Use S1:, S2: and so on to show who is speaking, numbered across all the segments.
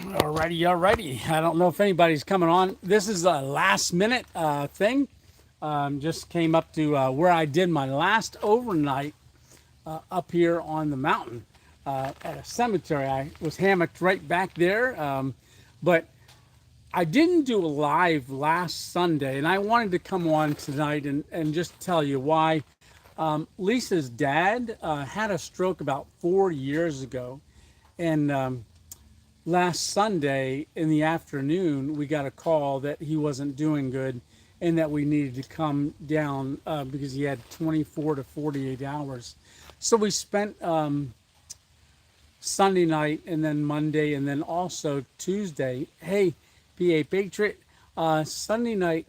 S1: Alrighty. I don't know if anybody's coming on. This is a last minute thing. Just came up to where I did my last overnight up here on the mountain at a cemetery. I was hammocked right back there, but I didn't do a live last Sunday, and I wanted to come on tonight and just tell you why. Lisa's dad had a stroke about 4 years ago, and last Sunday in the afternoon, we got a call that he wasn't doing good and that we needed to come down because he had 24 to 48 hours. So we spent Sunday night and then Monday and then also Tuesday. Hey, PA Patriot, Sunday night,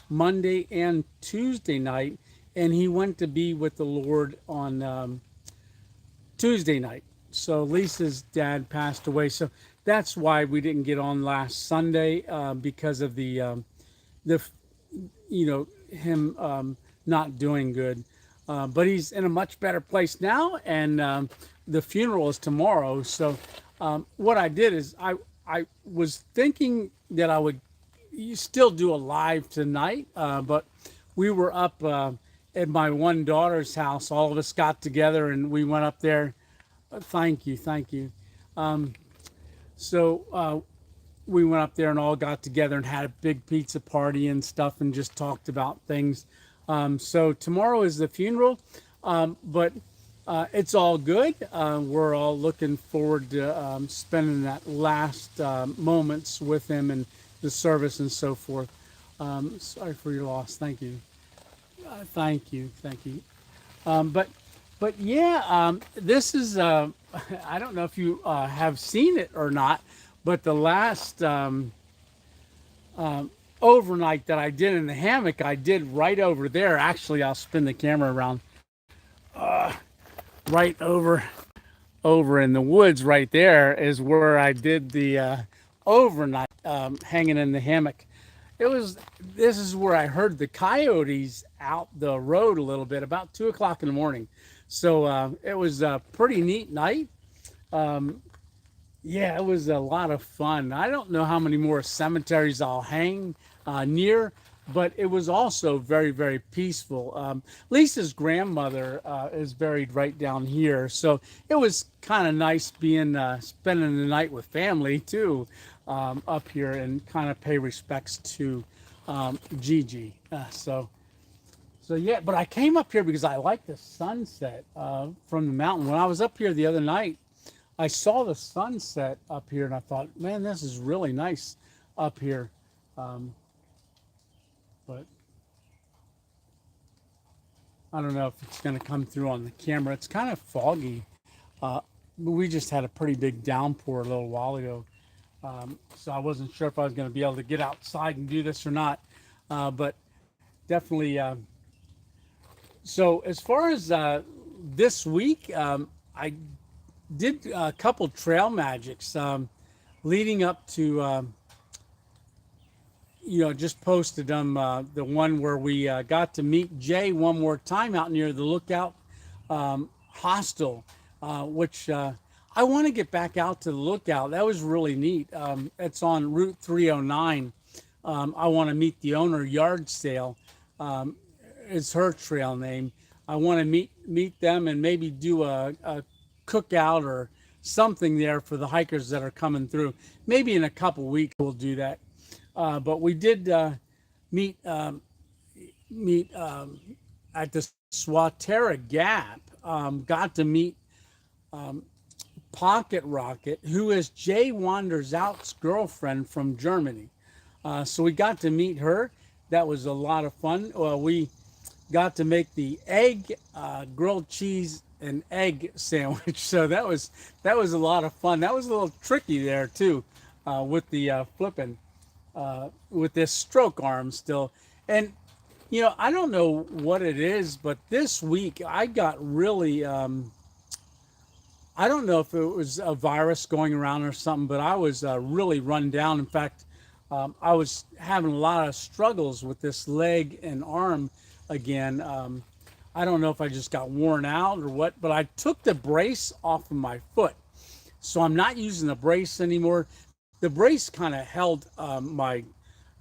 S1: Monday and Tuesday night, and he went to be with the Lord on Tuesday night. So Lisa's dad passed away. So that's why we didn't get on last Sunday because of the him not doing good. But he's in a much better place now, and the funeral is tomorrow. So what I did is I was thinking that I would still do a live tonight, but we were up at my one daughter's house. All of us got together and we went up there. Thank you. So we went up there and all got together and had a big pizza party and stuff and just talked about things. So tomorrow is the funeral, but it's all good. We're all looking forward to spending that last moments with him and the service and so forth. Sorry for your loss. Thank you. Thank you. But yeah, this is, I don't know if you have seen it or not, but the last overnight that I did in the hammock, I did right over there. Actually, I'll spin the camera around. Right over in the woods right there is where I did the overnight hanging in the hammock. This is where I heard the coyotes out the road a little bit about 2 o'clock in the morning. So it was a pretty neat night. Yeah, it was a lot of fun. I don't know how many more cemeteries I'll hang near, but it was also very, very peaceful. Lisa's grandmother is buried right down here, so it was kind of nice being spending the night with family too up here and kind of pay respects to Gigi. So yeah, but I came up here because I like the sunset from the mountain. When I was up here the other night, I saw the sunset up here, and I thought, man, this is really nice up here. But I don't know if it's going to come through on the camera. It's kind of foggy. We just had a pretty big downpour a little while ago. So I wasn't sure if I was going to be able to get outside and do this or not. But definitely. So as far as this week, I did a couple trail magics leading up to, just posted them. The one where we got to meet Jay one more time out near the Lookout Hostel, which I want to get back out to the Lookout. That was really neat. It's on Route 309. I want to meet the owner, Yard Sale. Is her trail name. I want to meet them and maybe do a cookout or something there for the hikers that are coming through. Maybe in a couple weeks we'll do that. But we did meet at the Swatera Gap. Got to meet Pocket Rocket, who is Jay Wanders Out's girlfriend from Germany. So we got to meet her. That was a lot of fun. We got to make the egg grilled cheese and egg sandwich. So that was a lot of fun. That was a little tricky there too, with the flipping with this stroke arm still. And I don't know what it is, but this week I got really I don't know if it was a virus going around or something, but I was really run down. In fact, I was having a lot of struggles with this leg and arm again. I don't know if I just got worn out or what, but I took the brace off of my foot. So I'm not using the brace anymore. The brace kind of held my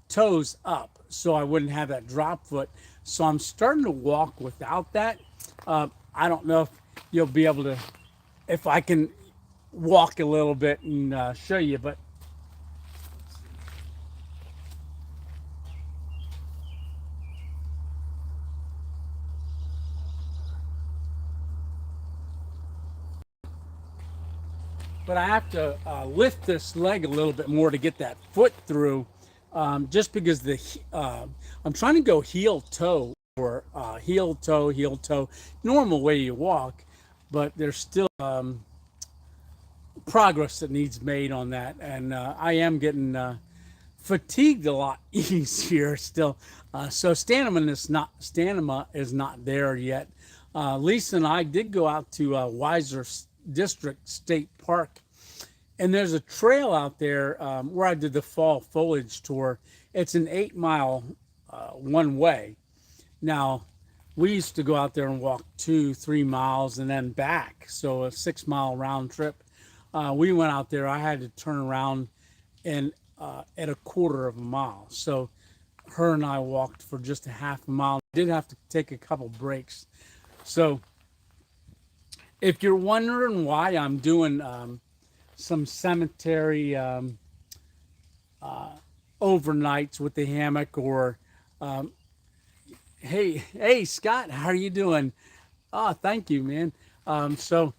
S1: toes up so I wouldn't have that drop foot. So I'm starting to walk without that. I don't know if you'll be able to, if I can walk a little bit and show you, but I have to lift this leg a little bit more to get that foot through, just because I'm trying to go heel toe or heel toe, normal way you walk, but there's still progress that needs made on that, and I am getting fatigued a lot easier still. So stamina is not there yet. Lisa and I did go out to Weiser District State Park, and there's a trail out there where I did the fall foliage tour. It's an 8 mile one way. Now, we used to go out there and walk 2-3 miles and then back, so a 6 mile round trip. We went out there. I had to turn around and at a quarter of a mile. So her and I walked for just a half a mile. Did have to take a couple breaks. So if you're wondering why I'm doing some cemetery overnights with the hammock, or hey Scott, how are you doing? Oh, thank you, man. So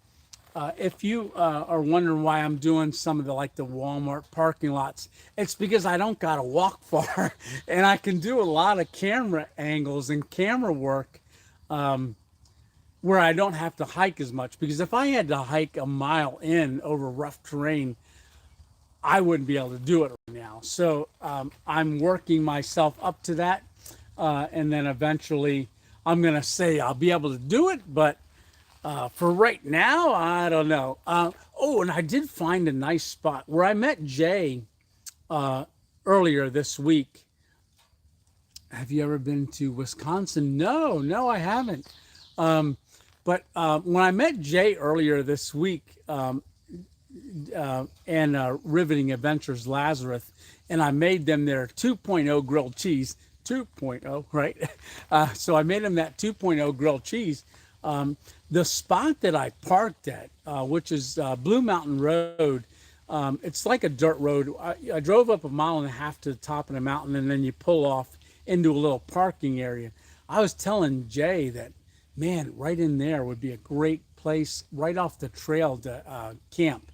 S1: if you are wondering why I'm doing some of the Walmart parking lots, it's because I don't gotta walk far, and I can do a lot of camera angles and camera work where I don't have to hike as much. Because if I had to hike a mile in over rough terrain, I wouldn't be able to do it right now. So I'm working myself up to that, and then eventually I'm gonna say I'll be able to do it, but for right now, I don't know. Oh, and I did find a nice spot where I met Jay earlier this week. Have you ever been to Wisconsin? No, I haven't. But when I met Jay earlier this week, and Riveting Adventures Lazarus, and I made them their 2.0 grilled cheese. 2.0, right? So I made them that 2.0 grilled cheese. The spot that I parked at, which is Blue Mountain Road, it's like a dirt road. I drove up a mile and a half to the top of the mountain, and then you pull off into a little parking area. I was telling Jay that, man, right in there would be a great place right off the trail to camp.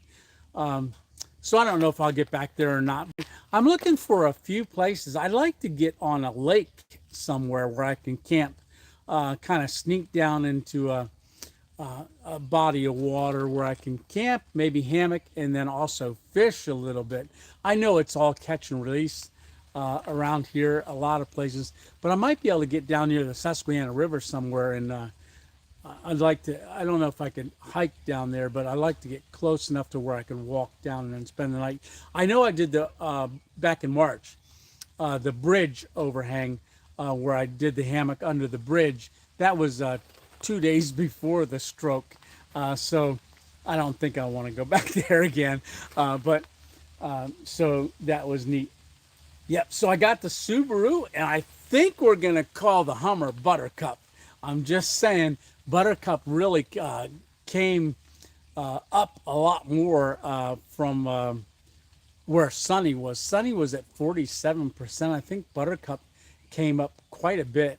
S1: So I don't know if I'll get back there or not. I'm looking for a few places. I'd like to get on a lake somewhere where I can camp, kind of sneak down into a body of water where I can camp, maybe hammock, and then also fish a little bit. I know it's all catch and release around here, a lot of places, but I might be able to get down near the Susquehanna River somewhere, and I'd like to, I don't know if I could hike down there, but I'd like to get close enough to where I can walk down and then spend the night. I know I did back in March, the bridge overhang, where I did the hammock under the bridge. That was 2 days before the stroke. So I don't think I want to go back there again. But so that was neat. Yep. So I got the Subaru, and I think we're going to call the Hummer Buttercup. I'm just saying, Buttercup really came up a lot more from where Sunny was. Sunny was at 47%. I think Buttercup came up quite a bit.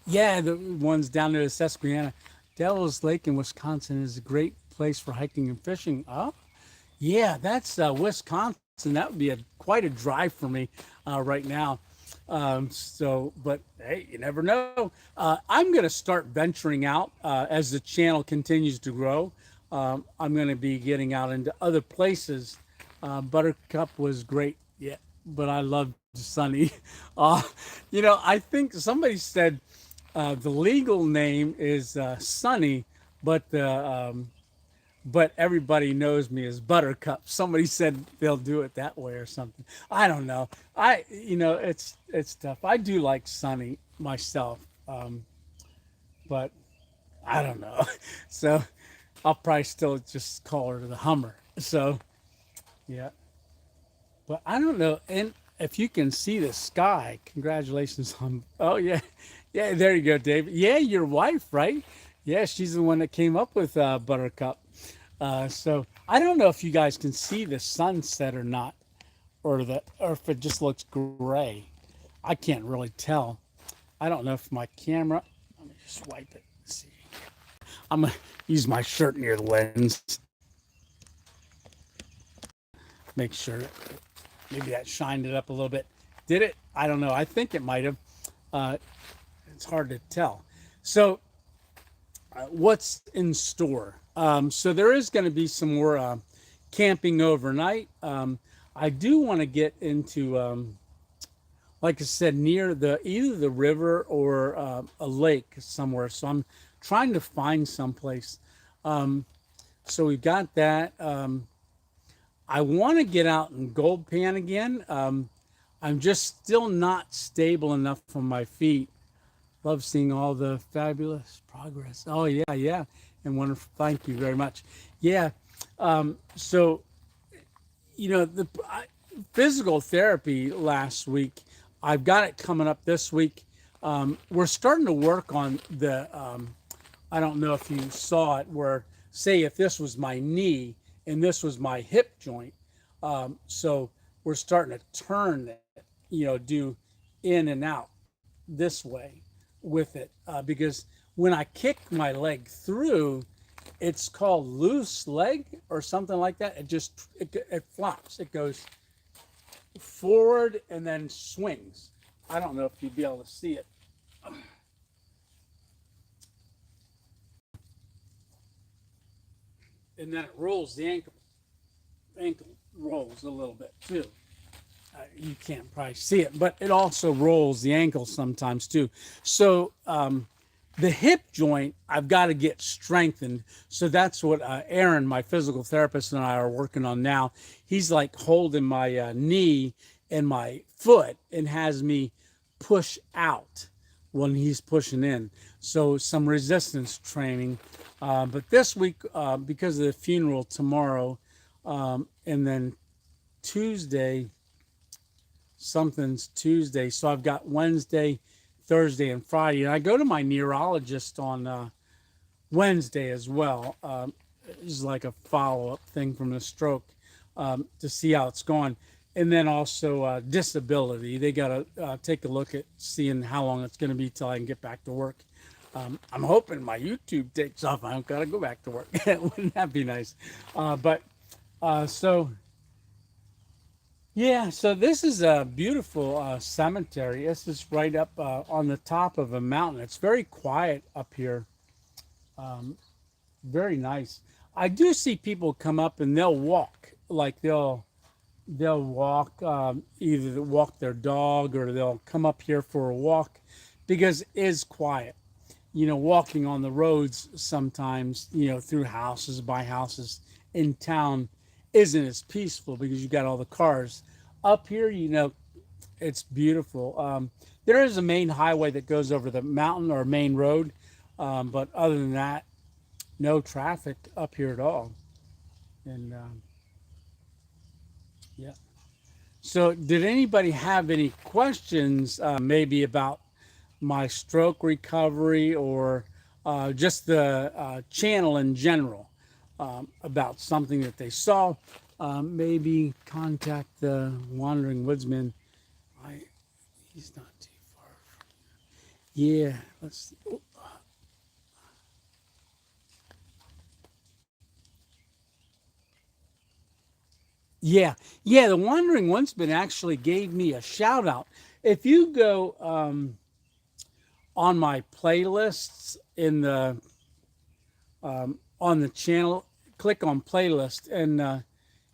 S1: Yeah, the ones down there, the Susquehanna. Devil's Lake in Wisconsin is a great place for hiking and fishing. Oh, yeah, that's Wisconsin. That would be quite a drive for me right now. But hey, you never know. I'm going to start venturing out as the channel continues to grow. I'm going to be getting out into other places. Buttercup was great, yeah, but I loved Sunny. I think somebody said the legal name is Sunny, but but everybody knows me as Buttercup. Somebody said they'll do it that way or something. I don't know. It's tough. I do like Sunny myself, but I don't know. So I'll probably still just call her the Hummer. So yeah, but I don't know. And if you can see the sky, congratulations on. Oh yeah, yeah. There you go, David. Yeah, your wife, right? Yeah, she's the one that came up with Buttercup. So I don't know if you guys can see the sunset or not, or if it just looks gray. I can't really tell. I don't know if my camera. Let me just wipe it. Let's see. I'm gonna use my shirt near the lens. Make sure. Maybe that shined it up a little bit. Did it? I don't know. I think it might have. Uh, it's hard to tell. So, what's in store? So there is going to be some more camping overnight. I do want to get into, like I said, near either the river or a lake somewhere. So I'm trying to find someplace. So we've got that. I want to get out in Gold Pan again. I'm just still not stable enough on my feet. Love seeing all the fabulous progress. Oh yeah, yeah, and wonderful. Thank you very much. Yeah. So the physical therapy last week. I've got it coming up this week. We're starting to work on the. I don't know if you saw it. Where say if this was my knee and this was my hip joint. So we're starting to turn it. Do in and out this way with it because when I kick my leg through, it's called loose leg or something like that. It flops. It goes forward and then swings. I don't know if you'd be able to see it. And then it rolls the ankle. Ankle rolls a little bit too. You can't probably see it, but it also rolls the ankle sometimes too. So the hip joint, I've got to get strengthened. So that's what Aaron, my physical therapist, and I are working on now. He's like holding my knee and my foot and has me push out when he's pushing in. So some resistance training. But this week, because of the funeral tomorrow, and then Tuesday, something's Tuesday. So I've got Wednesday, Thursday, and Friday. And I go to my neurologist on Wednesday as well. This is like a follow-up thing from the stroke to see how it's going. And then also disability. They got to take a look at seeing how long it's going to be till I can get back to work. I'm hoping my YouTube takes off. I don't got to go back to work. Wouldn't that be nice? Yeah, so this is a beautiful cemetery. This is right up on the top of a mountain. It's very quiet up here. Very nice. I do see people come up and they'll walk, like they'll walk, either walk their dog or they'll come up here for a walk because it is quiet. Walking on the roads sometimes, through houses, by houses in town isn't as peaceful because you got all the cars. Up here, it's beautiful. There is a main highway that goes over the mountain or main road, but other than that, no traffic up here at all. And yeah. So did anybody have any questions maybe about my stroke recovery or just the channel in general? About something that they saw, maybe contact the Wandering Woodsman. He's not too far from here. Yeah, let's. Yeah, the Wandering Woodsman actually gave me a shout out. If you go on my playlists in the on the channel, click on playlist, and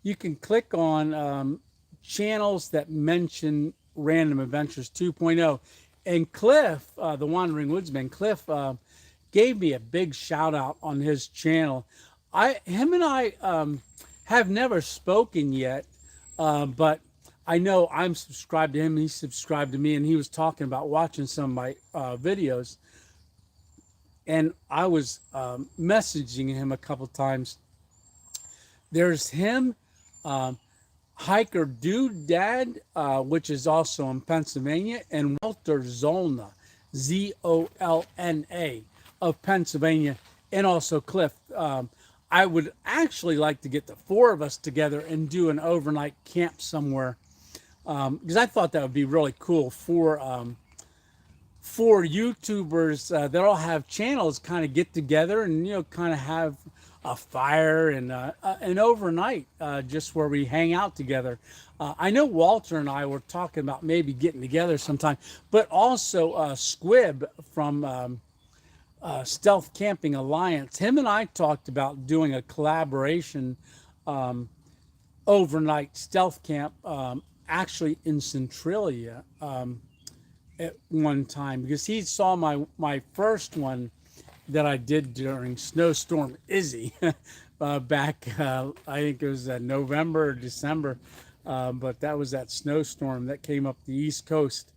S1: you can click on channels that mention Random Adventures 2.0. And Cliff, the Wandering Woodsman, Cliff gave me a big shout out on his channel. Him and I have never spoken yet, but I know I'm subscribed to him. He's subscribed to me, and he was talking about watching some of my videos. and I was messaging him a couple times. There's him, um, Hiker Dude Dad, which is also in Pennsylvania, and Walter Zolna, Zolna, of Pennsylvania, and also Cliff. I would actually like to get the four of us together and do an overnight camp somewhere, because I thought that would be really cool for YouTubers that all have channels, kind of get together and kind of have a fire and an overnight just where we hang out together. I know Walter and I were talking about maybe getting together sometime, but also Squib from Stealth Camping Alliance. Him and I talked about doing a collaboration um, overnight stealth camp, actually in Centralia. At one time, because he saw my first one that I did during Snowstorm Izzy back, I think it was November or December, but that was that snowstorm that came up the East Coast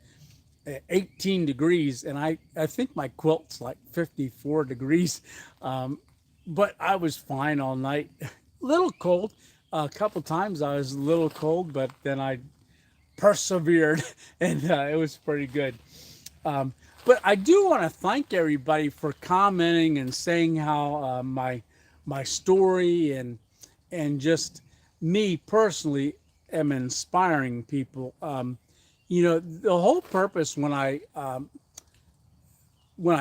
S1: at 18 degrees, and I think my quilt's like 54 degrees, but I was fine all night. A little cold. A couple times I was a little cold, but then I persevered, and it was pretty good. But I do want to thank everybody for commenting and saying how my story and just me personally am inspiring people. The whole purpose when I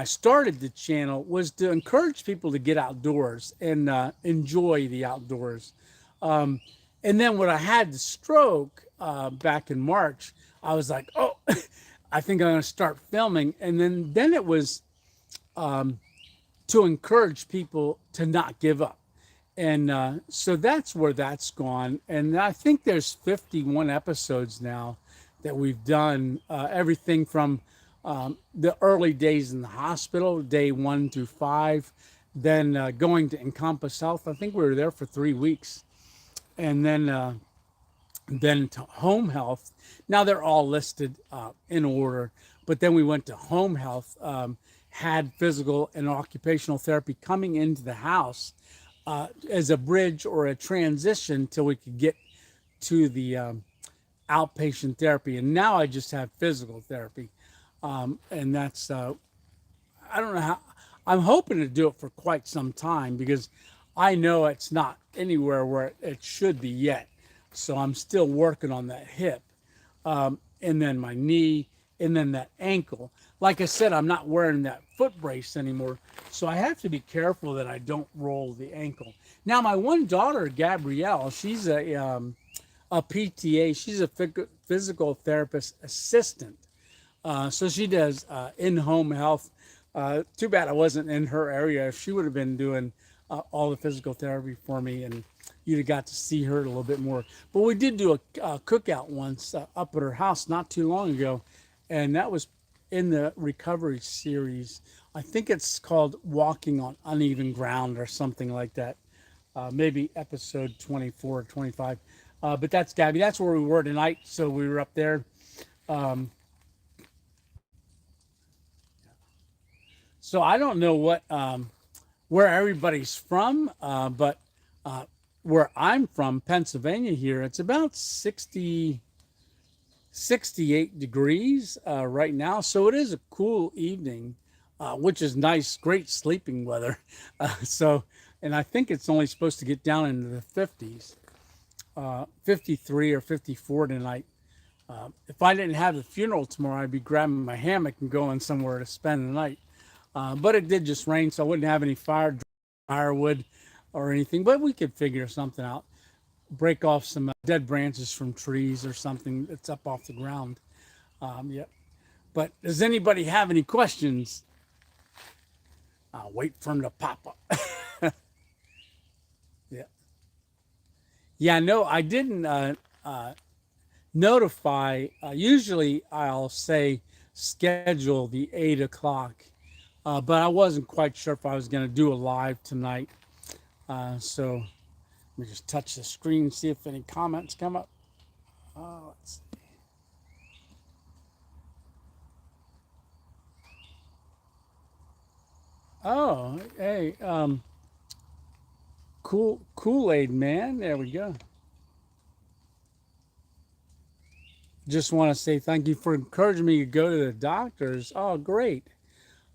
S1: started the channel was to encourage people to get outdoors and enjoy the outdoors. Um, and then when I had the stroke back in March, I was like, oh, I think I'm going to start filming. And then it was to encourage people to not give up. And so that's where that's gone. And I think there's 51 episodes now that we've done, everything from the early days in the hospital, day 1 through 5, then going to Encompass Health. I think we were there for 3 weeks. And then to home health. Now they're all listed in order, but then we went to home health, had physical and occupational therapy coming into the house as a bridge or a transition till we could get to the outpatient therapy. And now I just have physical therapy. And that's, I don't know how, I'm hoping to do it for quite some time because I know it's not anywhere where it should be yet. So I'm still working on that hip, and then my knee, and then that ankle. Like I said, I'm not wearing that foot brace anymore, so I have to be careful that I don't roll the ankle. Now, my one daughter, Gabrielle, she's a PTA. She's a physical therapist assistant, so she does in-home health. Too bad I wasn't in her area. She would have been doing all the physical therapy for me, and you'd have got to see her a little bit more. But we did do a cookout once up at her house not too long ago, and that was in the recovery series. I think it's called Walking on Uneven Ground or something like that. Maybe episode 24 or 25. But that's Gabby. That's where we were tonight. So we were up there. So I don't know where everybody's from, but where I'm from, Pennsylvania here, it's about 68 degrees right now. So it is a cool evening, which is nice, great sleeping weather. And I think it's only supposed to get down into the 50s, 53 or 54 tonight. If I didn't have the funeral tomorrow, I'd be grabbing my hammock and going somewhere to spend the night. But it did just rain, so I wouldn't have any firewood or anything, but we could figure something out. Break off some dead branches from trees or something that's up off the ground. Yeah. But does anybody have any questions? I'll wait for them to pop up. Yeah. Yeah, no, I didn't notify. Usually I'll say schedule the 8 o'clock, but I wasn't quite sure if I was going to do a live tonight. So let me just touch the screen and see if any comments come up. Let's see. Oh, hey, Kool-Aid man. There we go. Just want to say thank you for encouraging me to go to the doctors. Oh, great.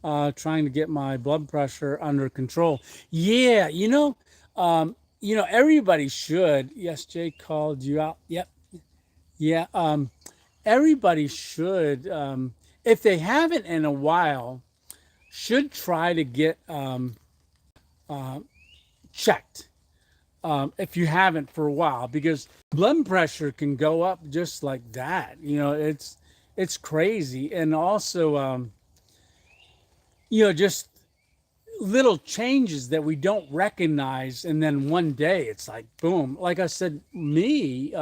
S1: Trying to get my blood pressure under control. Yeah, everybody should. Yes, Jay called you out. Yep. Yeah. Everybody should, if they haven't in a while, should try to get checked. If you haven't for a while, because blood pressure can go up just like that. It's crazy, and also, just little changes that we don't recognize, and then one day it's like boom. Like I said, me,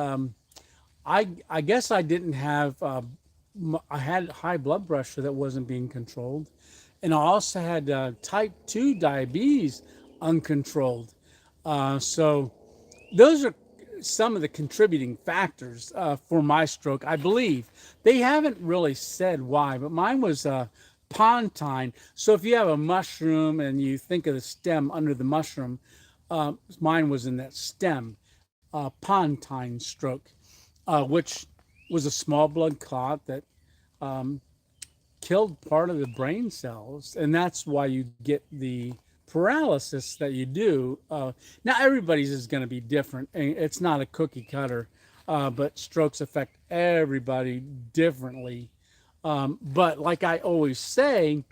S1: I guess I didn't have. I had high blood pressure that wasn't being controlled, and I also had type 2 diabetes uncontrolled. So those are some of the contributing factors for my stroke. I believe they haven't really said why, but mine was pontine. So if you have a mushroom and you think of the stem under the mushroom, mine was in that stem, pontine stroke, which was a small blood clot that killed part of the brain cells, and that's why you get the paralysis that you do. Now, everybody's is going to be different. It's not a cookie cutter, but strokes affect everybody differently. But like I always say,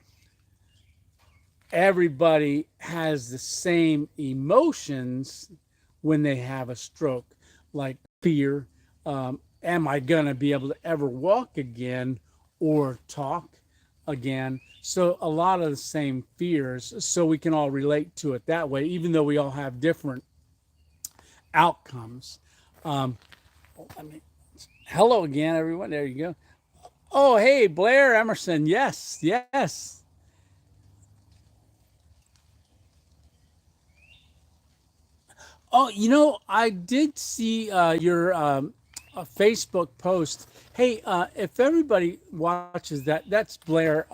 S1: everybody has the same emotions when they have a stroke, like fear. Am I going to be able to ever walk again or talk again? So a lot of the same fears, so we can all relate to it that way, even though we all have different outcomes. Um, I mean, hello again, everyone. There you go. Oh, hey, Blair Emerson. Yes, yes. Oh, I did see your Facebook post. Hey, if everybody watches that, that's Blair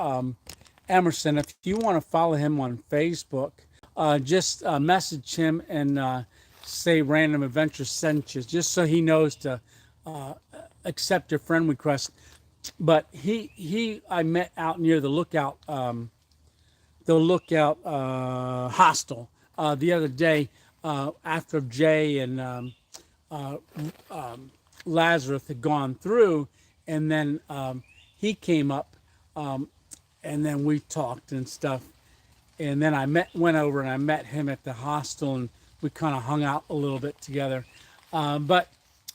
S1: Emerson. If you want to follow him on Facebook, just message him and say Random Adventure sent you, just so he knows to accept your friend request. But I met out near the lookout hostel the other day after Jay and uh, Lazarus had gone through, and then he came up, and then we talked and stuff, and then went over and I met him at the hostel, and we kind of hung out a little bit together. But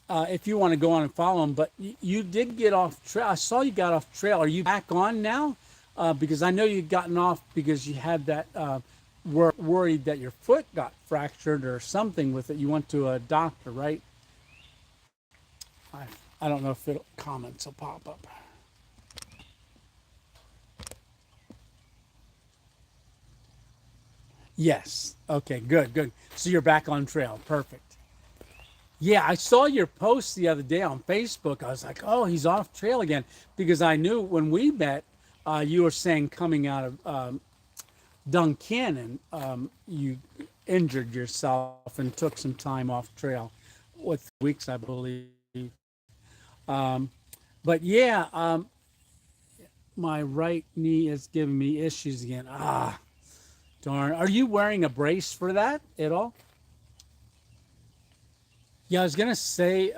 S1: if you want to go on and follow him, but you did get off trail. I saw you got off trail. Are you back on now? Because I know you'd gotten off because you had that worried that your foot got fractured or something with it. You went to a doctor, right? I, I don't know if comments will pop up. Yes. Okay, good, good. So you're back on trail. Perfect. Yeah, I saw your post the other day on Facebook. I was like, oh, he's off trail again. Because I knew when we met, you were saying coming out of Duncannon, you injured yourself and took some time off trail with weeks, I believe. Um, but yeah, my right knee is giving me issues again. Ah, darn. Are you wearing a brace for that at all? Yeah, I was gonna say,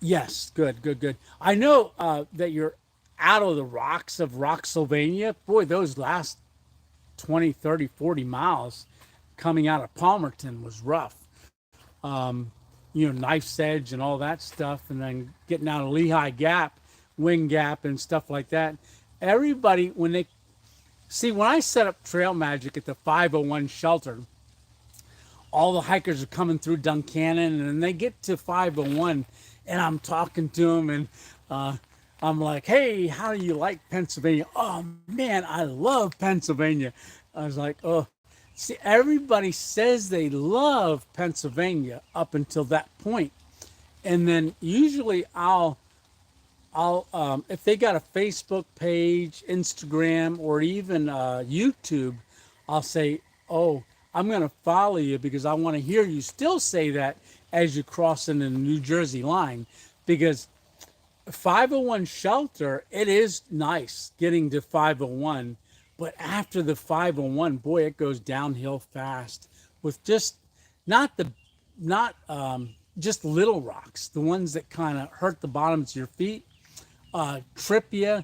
S1: yes, good, good, good. I know that you're out of the rocks of Rocksylvania. Boy, those last 20, 30, 40 miles coming out of Palmerton was rough. Um, Knife's Edge and all that stuff, and then getting out of Lehigh Gap, Wing Gap, and stuff like that. Everybody, when I set up Trail Magic at the 501 shelter, all the hikers are coming through Duncannon, and they get to 501, and I'm talking to them, and I'm like, hey, how do you like Pennsylvania? Oh man, I love Pennsylvania. I was like, oh, see, everybody says they love Pennsylvania up until that point, and then usually I'll I'll if they got a Facebook page, Instagram, or even YouTube, I'll say, "Oh, I'm going to follow you because I want to hear you still say that as you cross into the New Jersey line." Because 501 shelter, it is nice getting to 501, but after the 501, boy, it goes downhill fast with just not the not just little rocks, the ones that kind of hurt the bottoms of your feet, trip you,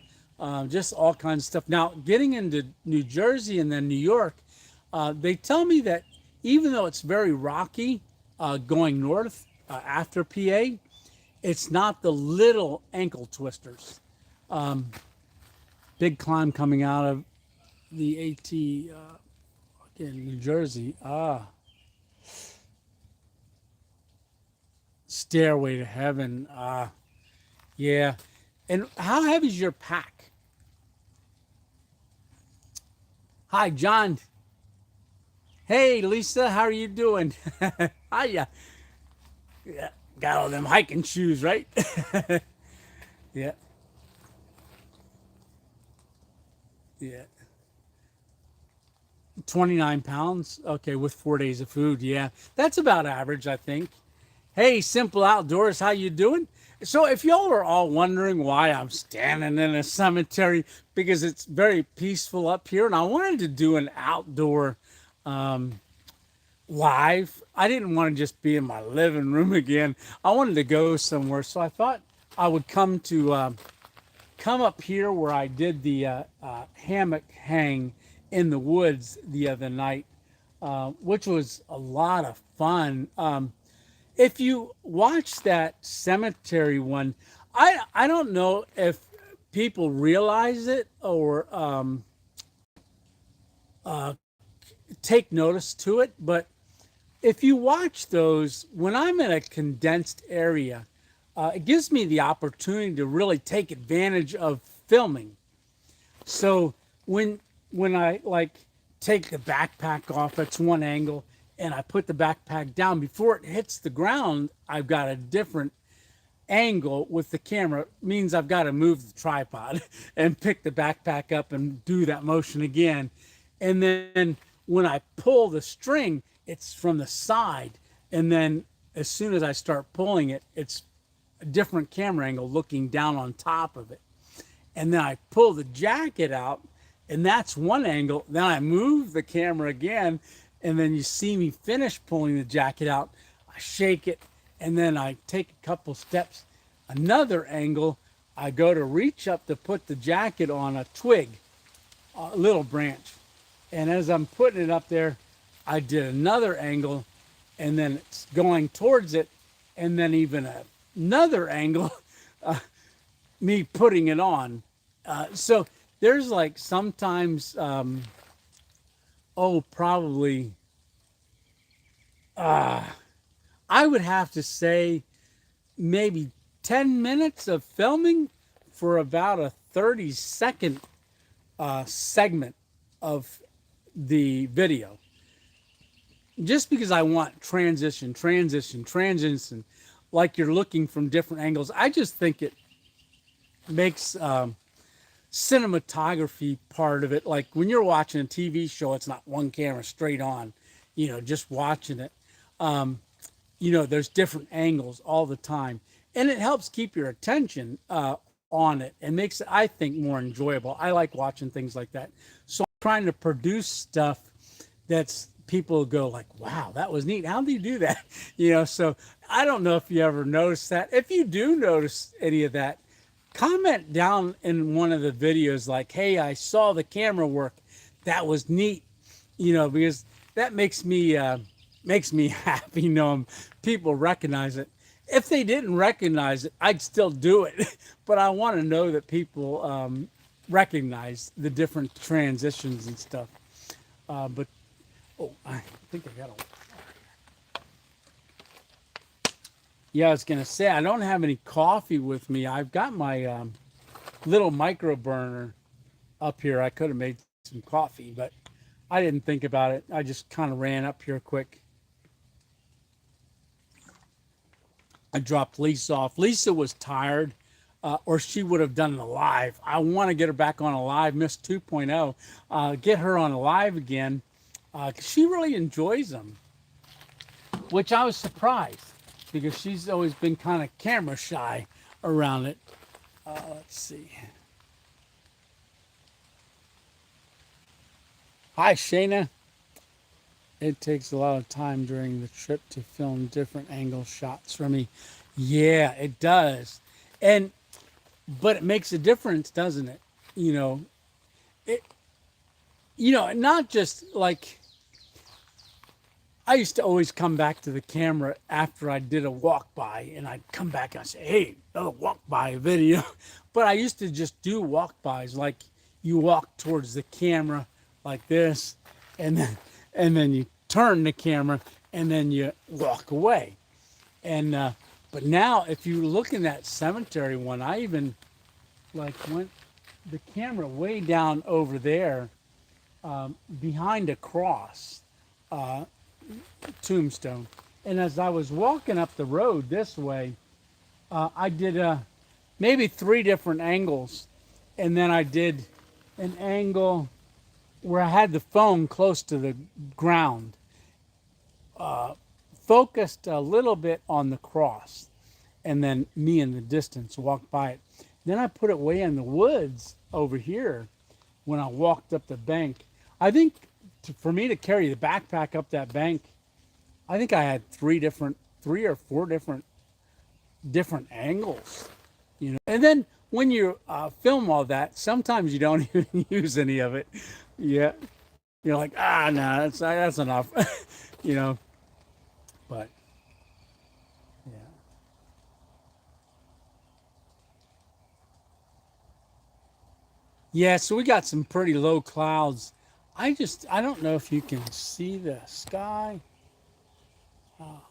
S1: just all kinds of stuff. Now, getting into New Jersey and then New York, they tell me that even though it's very rocky going north after PA, it's not the little ankle twisters. Big climb coming out of the AT in New Jersey. Stairway to Heaven. Yeah. And how heavy is your pack? Hi, John. Hey, Lisa, how are you doing? Hiya. Yeah, got all them hiking shoes, right? Yeah, yeah. 29 pounds. Okay, with 4 days of food. Yeah, that's about average, I think. Hey, Simple Outdoors, how you doing? So if y'all are all wondering why I'm standing in a cemetery, because it's very peaceful up here, and I wanted to do an outdoor um, live. I didn't want to just be in my living room again. I wanted to go somewhere, so I thought I would come up here where I did the hammock hang in the woods the other night, which was a lot of fun. If you watch that cemetery one, I don't know if people realize it or uh, take notice to it, but if you watch those, when I'm in a condensed area, it gives me the opportunity to really take advantage of filming. So when I like take the backpack off, that's one angle, and I put the backpack down before it hits the ground, I've got a different angle with the camera. It means I've got to move the tripod and pick the backpack up and do that motion again. And then when I pull the string, it's from the side. And then as soon as I start pulling it, it's a different camera angle looking down on top of it. And then I pull the jacket out, and that's one angle. Then I move the camera again, and then you see me finish pulling the jacket out. I shake it, and then I take a couple steps. Another angle, I go to reach up to put the jacket on a twig, a little branch. And as I'm putting it up there, I did another angle, and then it's going towards it, and then even another angle, me putting it on. So there's like sometimes, probably, I would have to say maybe 10 minutes of filming for about a 30-second segment of the video. Just because I want transition, like you're looking from different angles. I just think it makes cinematography part of it. Like when you're watching a TV show, it's not one camera straight on, just watching it. There's different angles all the time. And it helps keep your attention on it and makes it, I think, more enjoyable. I like watching things like that. So I'm trying to produce stuff that's people go like, wow, that was neat. How do you do that? So I don't know if you ever noticed that. If you do notice any of that, comment down in one of the videos like, hey, I saw the camera work. That was neat, because that makes me happy knowing people recognize it. If they didn't recognize it, I'd still do it. But I want to know that people recognize the different transitions and stuff. I think I got a... Yeah, I was going to say, I don't have any coffee with me. I've got my little micro burner up here. I could have made some coffee, but I didn't think about it. I just kind of ran up here quick. I dropped Lisa off. Lisa was tired. or she would have done the live. I want to get her back on a live, Miss 2.0, get her on a live again, 'cause she really enjoys them, which I was surprised because she's always been kind of camera shy around it. Let's see. Hi, Shayna. It takes a lot of time during the trip to film different angle shots for me. Yeah, it does. And but it makes a difference, doesn't it? You know, it not just like I used to always come back to the camera after I did a walk by, and I'd come back and I'd say, "Hey, another walk by video." But I used to just do walk bys, like you walk towards the camera like this, and then you turn the camera, and then you walk away. And but now, if you look in that cemetery one, I even like went the camera way down over there, behind a cross, tombstone. And as I was walking up the road this way, I did maybe 3 different angles, and then I did an angle where I had the phone close to the ground, focused a little bit on the cross, and then me in the distance walked by it. Then I put it way in the woods over here when I walked up the bank. I think for me to carry the backpack up that bank, I think I had 3 or 4 different angles, you know. And then when you film all that, sometimes you don't even use any of it. Yeah, you're like, no, that's enough, you know. But yeah, yeah. So we got some pretty low clouds. I don't know if you can see the sky. Oh,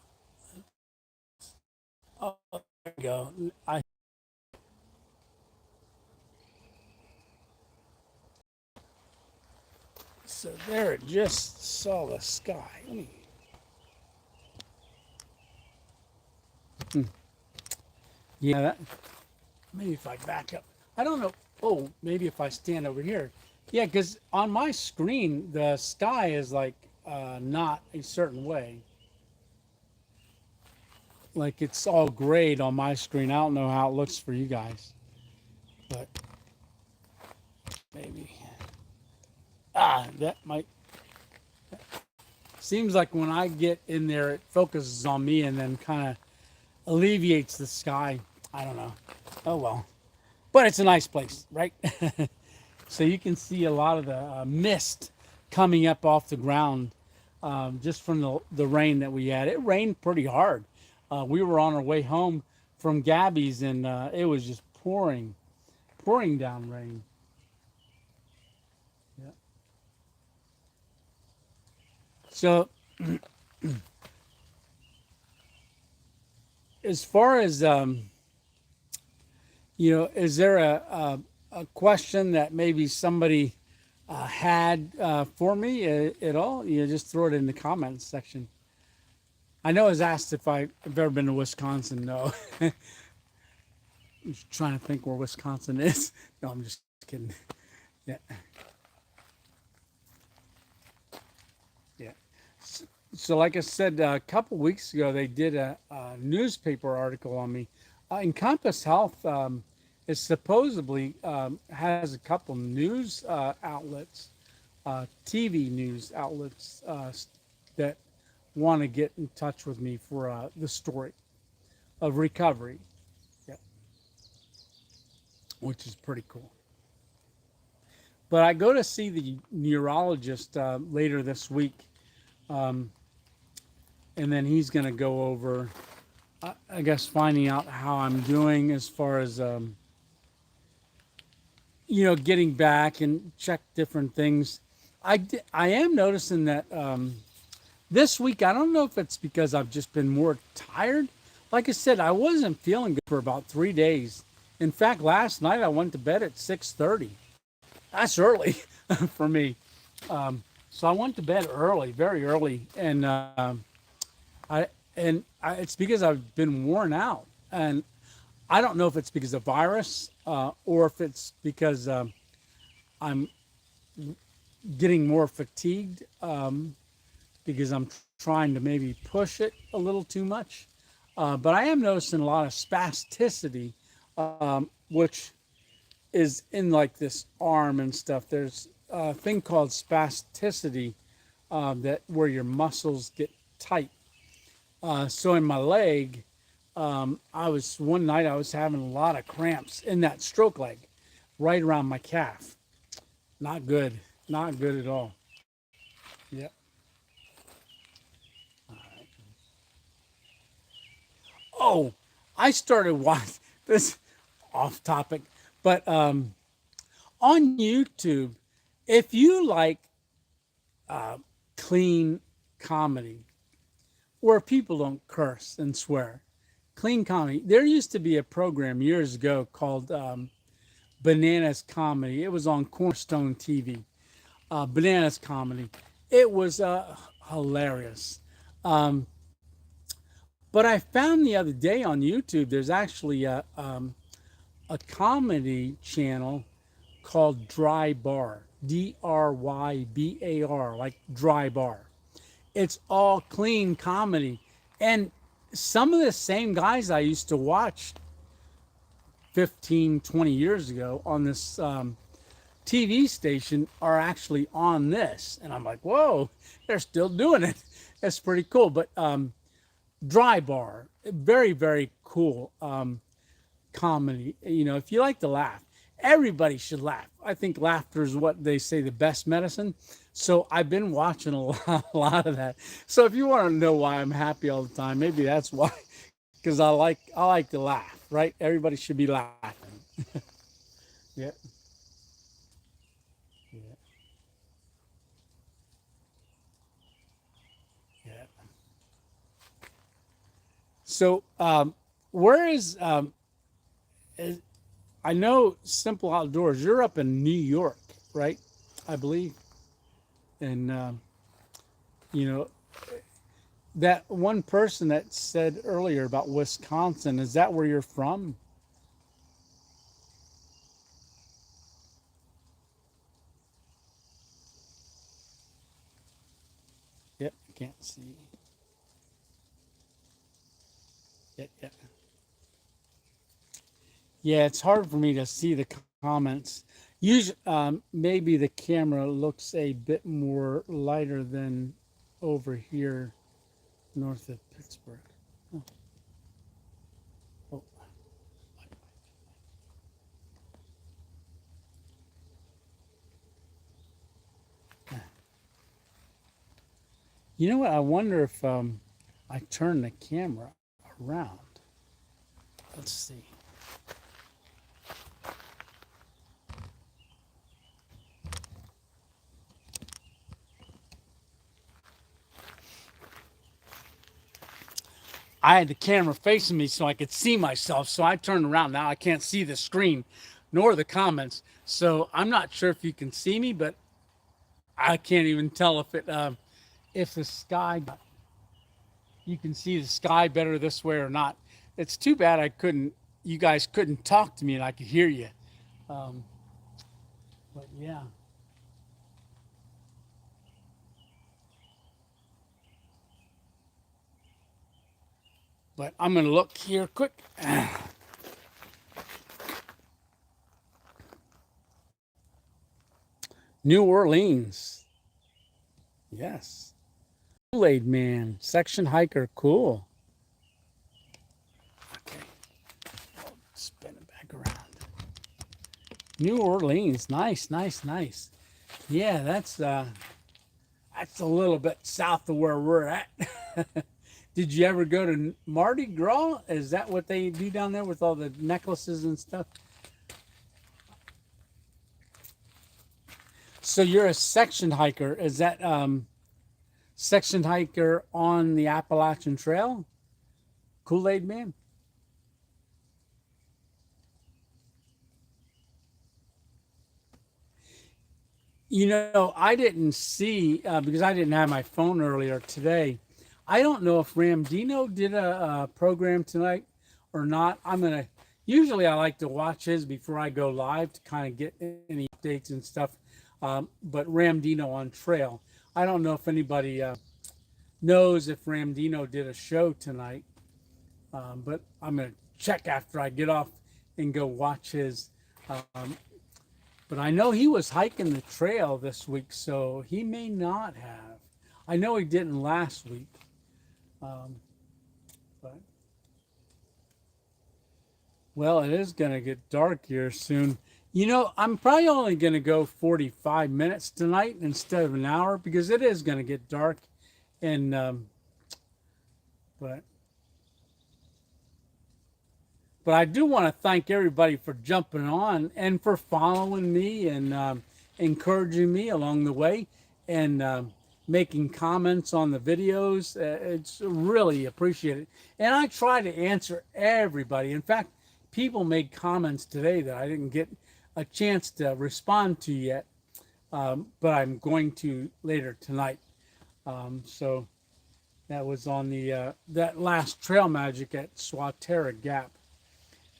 S1: there we go. So there it just saw the sky. Let me. Yeah, maybe if I back up. I don't know. Oh, maybe if I stand over here. Yeah, because on my screen, the sky is like not a certain way. Like it's all grayed on my screen. I don't know how it looks for you guys, but maybe. That might. Seems like when I get in there, it focuses on me and then kind of alleviates the sky. I don't know. Oh well. But it's a nice place, right? So you can see a lot of the mist coming up off the ground, just from the rain that we had. It rained pretty hard. We were on our way home from Gabby's, and it was just pouring down rain. Yeah. So as far as is there a question that maybe somebody had for me at all? You just throw it in the comments section. I know I was asked if I've ever been to Wisconsin. No. I'm just trying to think where Wisconsin is. No, I'm just kidding. Yeah. Yeah. So like I said, a couple weeks ago, they did a newspaper article on me. Encompass Health is supposedly has a couple news outlets, TV news outlets that want to get in touch with me for the story of recovery. Yeah, which is pretty cool. But I go to see the neurologist later this week, and then he's going to go over, I guess, finding out how I'm doing as far as getting back and check different things. I am noticing that this week, I don't know if it's because I've just been more tired. Like I said, I wasn't feeling good for about 3 days. In fact, last night I went to bed at 6:30. That's early for me. So I went to bed early, very early, and it's because I've been worn out, and I don't know if it's because of virus or if it's because I'm getting more fatigued because I'm trying to maybe push it a little too much. But I am noticing a lot of spasticity, which is in like this arm and stuff. There's a thing called spasticity that where your muscles get tight. So in my leg, I was one night I was having a lot of cramps in that stroke leg, right around my calf. Not good, not good at all. Yep. Oh, I started watching this off topic, but on YouTube, if you like clean comedy where people don't curse and swear, clean comedy. There used to be a program years ago called Bananas Comedy. It was on Cornerstone TV. Bananas Comedy. It was hilarious. Um, but I found the other day on YouTube, there's actually a comedy channel called Dry Bar. Drybar, like Dry Bar. It's all clean comedy. And some of the same guys I used to watch 15, 20 years ago on this TV station are actually on this. And I'm like, whoa, they're still doing it. That's pretty cool. But Dry Bar, very, very cool comedy. You know, if you like to laugh, everybody should laugh. I think laughter is what they say the best medicine. So I've been watching a lot of that. So if you want to know why I'm happy all the time, maybe that's why. Because I like to laugh, right? Everybody should be laughing. Yeah. Yeah. Yeah. So where is I know Simple Outdoors. You're up in New York, right? I believe. And you know that one person that said earlier about Wisconsin. Is that where you're from? Yep. I can't see. Yep. Yep. Yeah, it's hard for me to see the comments. Usually, maybe the camera looks a bit more lighter than over here north of Pittsburgh. Oh, oh. You know what? I wonder if I turn the camera around. Let's see. I had the camera facing me so I could see myself. So I turned around. Now I can't see the screen nor the comments. So I'm not sure if you can see me, but I can't even tell if the sky, you can see the sky better this way or not. It's too bad you guys couldn't talk to me and I could hear you. Um, but yeah. But I'm going to look here quick. New Orleans. Yes. Kool-Aid Man, section hiker, cool. Okay. I'll spin it back around. New Orleans, nice, nice, nice. Yeah, that's a little bit south of where we're at. Did you ever go to Mardi Gras? Is that what they do down there with all the necklaces and stuff? So you're a section hiker. Is that section hiker on the Appalachian Trail? Kool-Aid Man? You know, I didn't see because I didn't have my phone earlier today. I don't know if Ramdino did a program tonight or not. I'm gonna, Usually I like to watch his before I go live to kind of get any updates and stuff. But Ramdino on trail. I don't know if anybody knows if Ramdino did a show tonight, but I'm going to check after I get off and go watch his. Um, but I know he was hiking the trail this week, so he may not have. I know he didn't last week. But well, it is going to get dark here soon. You know, I'm probably only going to go 45 minutes tonight instead of an hour because it is going to get dark. And but I do want to thank everybody for jumping on and for following me and encouraging me along the way and making comments on the videos. It's really appreciated. And I try to answer everybody. In fact, people made comments today that I didn't get a chance to respond to yet, but I'm going to later tonight. So that was on the that last trail magic at Swatera Gap.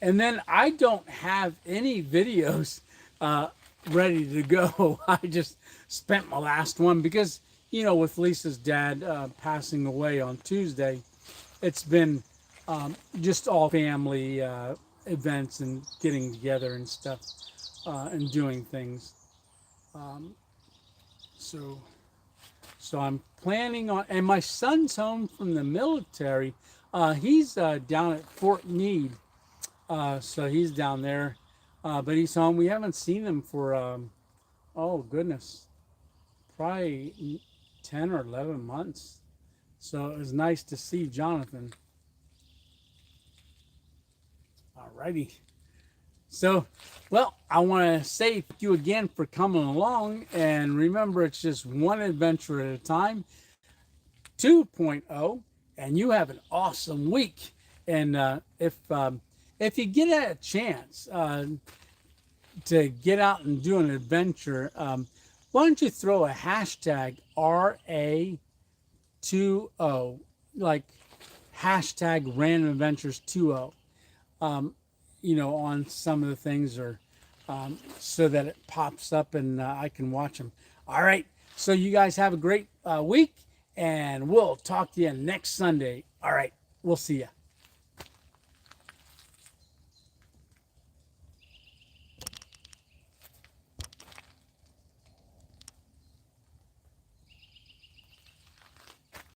S1: And then I don't have any videos ready to go. I just spent my last one because, you know, with Lisa's dad passing away on Tuesday, it's been just all family events and getting together and stuff and doing things. So I'm planning on, and my son's home from the military. He's down at Fort Meade. So he's down there, but he's home. We haven't seen him for, oh goodness, probably 10 or 11 months. So it was nice to see Jonathan. Alrighty. So, well, I want to say thank you again for coming along. And remember, it's just one adventure at a time, 2.0, and you have an awesome week. And if you get a chance to get out and do an adventure, why don't you throw a hashtag RA20, like hashtag Random Adventures 20, you know, on some of the things, or so that it pops up and I can watch them. All right. So you guys have a great week, and we'll talk to you next Sunday. All right. We'll see you.